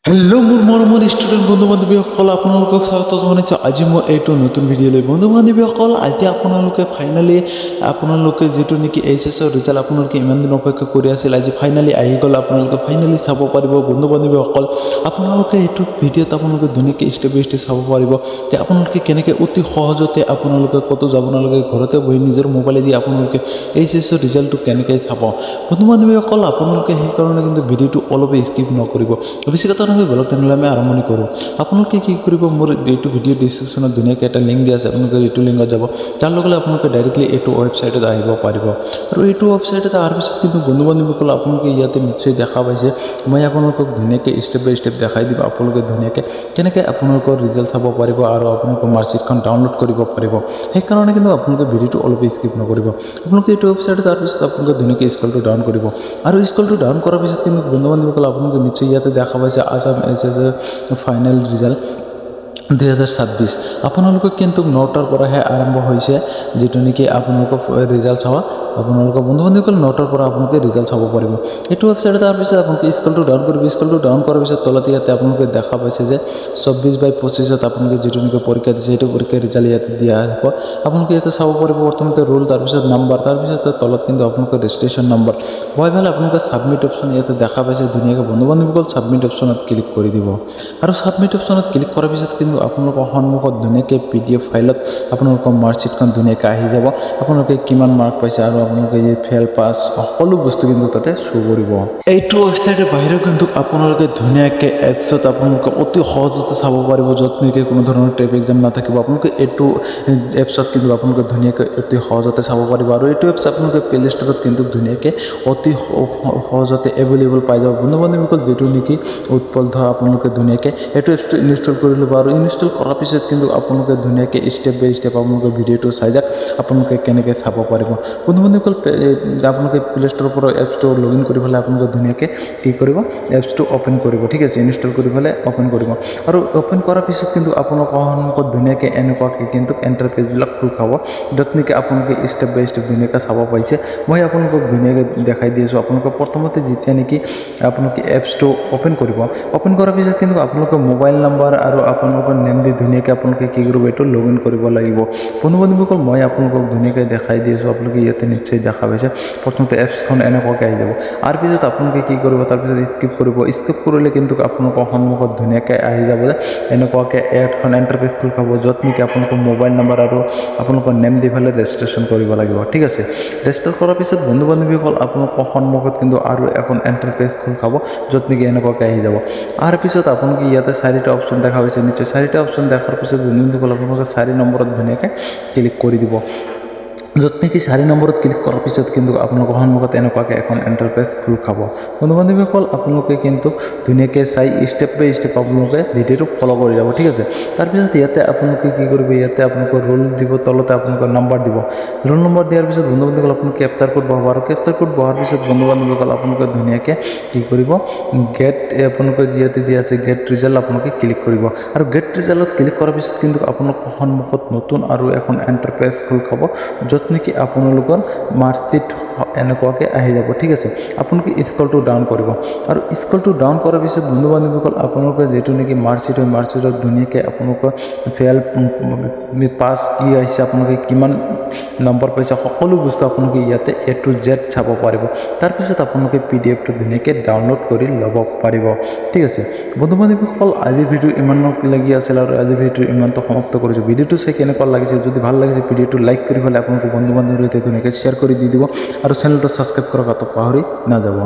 Hello' মোৰ মৰমৰ student বন্ধু বান্ধৱীসকল, আপোনালোকক স্বাগত জনাইছোঁ আজি মই এইটো নতুন ভিডিঅ'লৈ। বন্ধু বান্ধৱীসকল, আজি আপোনালোকে ফাইনেলি যিটো নেকি এইচএছৰ ৰিজাল্ট আপোনালোকে ইমান দিন অপেক্ষা কৰি আছিল, আজি ফাইনেলি আহি গ'ল। আপোনালোকে ফাইনেলি চাব পাৰিব। বন্ধু বান্ধৱীসকল, আপোনালোকে এইটো ভিডিঅ'ত আপোনালোকে ধুনীয়াকৈ ষ্টেপ বাই ষ্টেপ চাব পাৰিব যে আপোনালোকে কেনেকৈ অতি সহজতে আপোনালোকে ক'তো যাব নালাগে, ঘৰতে বহি নিজৰ মোবাইলেদি আপোনালোকে এইচএছৰ ৰিজাল্টটো কেনেকৈ চাব। বন্ধু বান্ধৱীসকল, আপোনালোকে সেইকাৰণে কিন্তু ভিডিঅ'টো অলপ স্কিপ নকৰিব। বেছি কথা বেলেগ তেনেহ'লে আমি আৰম্ভণি কৰোঁ। আপোনালোকে কি কৰিব, মোৰ এইটো ভিডিঅ' ডিছক্ৰিপশ্যনত ধুনীয়াকৈ এটা লিংক দিয়া আছে, আপোনালোকে এইটো লিংকত যাব। তাৰ লগে লগে আপোনালোকে ডাইৰেক্টলি এইটো ৱেবছাইটত আহিব পাৰিব। আৰু এইটো ৱেবছাইটত অহাৰ পিছত কিন্তু বন্ধু বান্ধৱীসকল, আপোনালোকে ইয়াতে নিশ্চয় দেখা পাইছে, মই আপোনালোকক ধুনীয়াকৈ ষ্টেপ বাই ষ্টেপ দেখাই দিব। আপোনালোকে ধুনীয়াকৈ কেনেকৈ আপোনালোকৰ ৰিজাল্ট চাব পাৰিব আৰু আপোনালোকৰ মাৰ্কশ্বিটখন ডাউনলোড কৰিব পাৰিব। সেইকাৰণে কিন্তু আপোনালোকে ভিডিঅ'টো অলপ স্কিপ নকৰিব। আপোনালোকে এইটো ৱেবছাইটত তাৰ পিছত আপোনালোকে ধুনীয়াকৈ স্কুলটো ডাউন কৰিব। আৰু স্কুলটো ডাউন কৰাৰ পিছত কিন্তু বন্ধু বান্ধৱীসকল, আপোনালোকে নিশ্চয় ইয়াতে দেখা পাইছে আসাম এইচএছৰ ফাইনেল ৰিজাল্ট 2026। আপোনালোকক কিন্তু 9টাৰ পৰাহে আৰম্ভ হৈছে, যিটো নেকি আপোনালোকক ৰিজাল্ট চাৱা। আপোনালোকৰ বন্ধু বান্ধৱীসকল 9টাৰ পৰা আপোনালোকে ৰিজাল্ট চাব পাৰিব। এইটো ৱেবছাইটত তাৰপিছত আপোনালোকে স্কুলটো ডাউন কৰিব। স্কুলটো ডাউন কৰাৰ পিছত তলতে ইয়াতে আপোনালোকে দেখা পাইছে যে 24/25 আপোনালোকে যিটো নেকি পৰীক্ষা দিছে, সেইটো পৰীক্ষাৰ ৰিজাল্ট ইয়াতে দিয়া হ'ব। আপোনালোকে ইয়াতে চাব পাৰিব প্ৰথমতে ৰোল, তাৰপিছত নাম্বাৰ, তাৰপিছত তলত কিন্তু আপোনালোকৰ ৰেজিষ্ট্ৰেশ্যন নম্বৰ হয় ভাল। আপোনালোকে ছাবমিট অপশ্যন ইয়াতে দেখা পাইছে ধুনীয়াকৈ। বন্ধু বান্ধৱীসকল, ছাবমিট অপশ্যনত ক্লিক কৰি দিব। আৰু ছাবমিট অপশ্যনত ক্লিক কৰাৰ পিছত কিন্তু আপোনালোকৰ সন্মুখত ধুনীয়াকৈ PDF ফাইলত আপোনালোকৰ মাৰ্কশ্বিটখন ধুনীয়াকৈ আহি যাব। আপোনালোকে কিমান মাৰ্ক পাইছে আৰু আপোনালোকে এই ফেল পাছ সকলো বস্তু কিন্তু তাতে শ্ব' কৰিব। এইটো ৱেবছাইটৰ বাহিৰেও কিন্তু আপোনালোকে ধুনীয়াকৈ এপছত আপোনালোকে অতি সহজতে চাব পাৰিব, য'ত নেকি কোনো ধৰণৰ টেপ এক্সাম নাথাকিব। আপোনালোকে এইটো এপছত কিন্তু আপোনালোকে ধুনীয়াকৈ অতি সহজতে চাব পাৰিব। আৰু এইটো এপছ আপোনালোকে প্লে ষ্টৰত কিন্তু ধুনীয়াকৈ অতি সহজতে এভেইলেবল পাই যাব। বন্ধু বান্ধৱীসকল, যিটো নেকি উপলব্ধ, আপোনালোকে ধুনীয়াকৈ এইটো এপছটো ইনষ্টল কৰি ল'ব। আৰু ইনষ্টল কৰাৰ পিছত কিন্তু আপোনালোকে ধুনীয়াকৈ ষ্টেপ বাই ষ্টেপ আপোনালোকে ভিডিঅ'টো চাই যাওক, আপোনালোকে কেনেকৈ চাব পাৰিব। বন্ধু বান্ধৱীসকল, আপোনালোকে প্লে ষ্টৰৰ পৰা এপছটো লগ ইন কৰি পেলাই আপোনালোকে ধুনীয়াকৈ কি কৰিব, এপছটো অ'পেন কৰিব। ঠিক আছে, ইনষ্টল কৰি পেলাই অ'পেন কৰিব। আৰু অ'পেন কৰাৰ পিছত কিন্তু আপোনালোকৰ সন্মুখত ধুনীয়াকৈ এনেকুৱাকৈ কিন্তু এণ্টাৰপেজবিলাক খোল খাব, য'ত নেকি আপোনালোকে ষ্টেপ বাই ষ্টেপ ধুনীয়াকৈ চাব পাইছে। মই আপোনালোকক ধুনীয়াকৈ দেখাই দি আছোঁ। আপোনালোকে প্ৰথমতে যেতিয়া নেকি আপোনালোকে এপছটো অ'পেন কৰিব, অ'পেন কৰাৰ পিছত কিন্তু আপোনালোকৰ মোবাইল নাম্বাৰ আৰু আপোনালোকৰ নেম দি ধুনীয়াকৈ আপোনালোকে কি কৰিব, এইটো লগ ইন কৰিব লাগিব। বন্ধু বান্ধৱীসকল, মই আপোনালোকক ধুনীয়াকৈ দেখাই দি আছোঁ। আপোনালোকে ইয়াতে নিশ্চয় দেখা পাইছে। প্ৰথমতে এপছখন এনেকুৱাকৈ আহি যাব। আৰু পিছত আপোনালোকে কি কৰিব, তাৰপিছত স্কিপ কৰিব। স্কিপ কৰিলে কিন্তু আপোনালোকৰ সন্মুখত ধুনীয়াকৈ আহি যাব যে এনেকুৱাকৈ এখন এণ্টাৰপেজ খোল খাব, য'ত নেকি আপোনালোকৰ মোবাইল নাম্বাৰ আৰু আপোনালোকৰ নেম দি পেলাই ৰেজিষ্ট্ৰেশ্যন কৰিব লাগিব। ঠিক আছে, ৰেজিষ্টাৰ কৰাৰ পিছত বন্ধু বান্ধৱীসকল, আপোনালোকৰ সন্মুখত কিন্তু আৰু এখন এণ্টাৰপেজ খোল খাব, য'ত নেকি এনেকুৱাকৈ আহি যাব। আৰু পিছত আপোনালোকে ইয়াতে 4টা অপশ্যন দেখা পাইছে নিশ্চয়। 4টা অপশ্যন দেখাৰ পিছত বন্ধু বান্ধৱীসকল, আপোনালোকে 4 নম্বৰত ধুনীয়াকৈ ক্লিক কৰি দিব। য'ত নেকি 4 নম্বৰত ক্লিক কৰাৰ পিছত কিন্তু আপোনালোকৰ সন্মুখত এনেকুৱাকৈ এখন এণ্টাৰপেজ খোল খাব। বন্ধু বান্ধৱীসকল, আপোনালোকে কিন্তু ধুনীয়াকৈ চাই ষ্টেপ বাই ষ্টেপ আপোনালোকে ভিডিঅ'টো ফ'ল' কৰি যাব। ঠিক আছে, তাৰপিছত ইয়াতে আপোনালোকে কি কৰিব, ইয়াতে আপোনালোকৰ ৰোল দিব, তলতে আপোনালোকৰ নাম্বাৰ দিব। ৰোল নম্বৰ দিয়াৰ পিছত বন্ধু বান্ধৱীসকল, আপোনালোকে কেপচাৰ কোড বহাব। আৰু কেপচাৰ কোড বহাৰ পিছত বন্ধু বান্ধৱীসকল, আপোনালোকে ধুনীয়াকৈ কি কৰিব, গেট, আপোনালোকে ইয়াতে দিয়া আছে গেট ৰিজাল্ট, আপোনালোকে ক্লিক কৰিব। আৰু গেট ৰিজাল্টত ক্লিক কৰাৰ পিছত কিন্তু আপোনালোকৰ সন্মুখত নতুন আৰু এখন এণ্টাৰপেজ খোল খাব, য'ত নেকি আপোনালোকৰ মাৰ্কশ্বিট এনেকুৱাকৈ আহি যাব। ঠিক আছে, আপোনালোকে স্কুলটো ডাউন কৰিব। আৰু স্কুলটো ডাউন কৰাৰ পিছত বন্ধু বান্ধৱীসকল, আপোনালোকৰ যিটো নেকি মাৰ্কশ্বিট হয়, মাৰ্কশ্বিটত ধুনীয়াকৈ আপোনালোকৰ ফেল পাছ কি আহিছে, আপোনালোকে কিমান নম্বৰ পাইছে, সকলো বস্তু আপোনালোকে ইয়াতে A to Z চাব পাৰিব। তাৰপিছত আপোনালোকে PDFটো ধুনীয়াকৈ ডাউনলোড কৰি ল'ব পাৰিব। ঠিক আছে বন্ধু বান্ধৱীসকল, আজিৰ ভিডিঅ' ইমানক লাগি আছিল আৰু আজিৰ ভিডিঅ' ইমানটো সমাপ্ত কৰিছোঁ। ভিডিঅ'টো চাই কেনেকুৱা লাগিছে, যদি ভাল লাগিছে ভিডিঅ'টো লাইক কৰি পেলাই আপোনালোকৰ বন্ধু বান্ধৱীৰ সৈতে ধুনীয়াকৈ শ্বেয়াৰ কৰি দি দিব। আৰু চেনেলটো ছাবস্ক্ৰাইব কৰাৰ কথা পাহৰি নাযাব।